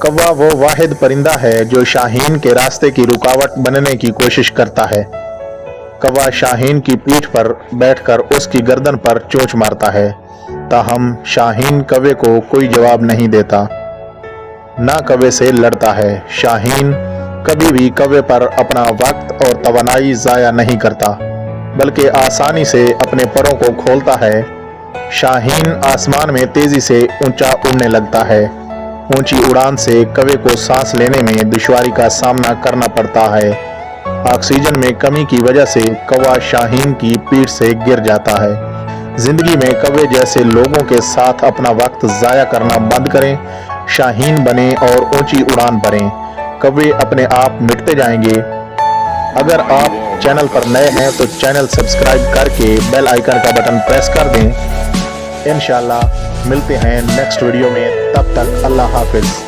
कौवा वो वाहिद परिंदा है जो शाहीन के रास्ते की रुकावट बनने की कोशिश करता है। कौवा शाहीन की पीठ पर बैठकर उसकी गर्दन पर चोंच मारता है, ताहम शाहीन कौवे को कोई जवाब नहीं देता, ना कौवे से लड़ता है। शाहीन कभी भी कौवे पर अपना वक्त और तवानाई ज़ाया नहीं करता, बल्कि आसानी से अपने परों को खोलता है। शाहीन आसमान में तेजी से ऊंचा उड़ने लगता है। ऊंची उड़ान से कौवे को सांस लेने में दुश्वारी का सामना करना पड़ता है। ऑक्सीजन में कमी की वजह से कौवा शाहीन की पीठ से गिर जाता है। जिंदगी में कौवे जैसे लोगों के साथ अपना वक्त ज़ाया करना बंद करें, शाहीन बने और ऊंची उड़ान भरें। कौवे अपने आप मिटते जाएंगे। अगर आप चैनल पर नए हैं तो चैनल सब्सक्राइब करके बेल आइकन का बटन प्रेस कर दें। इंशाल्लाह मिलते हैं नेक्स्ट वीडियो में, तब तक अल्लाह हाफिज़।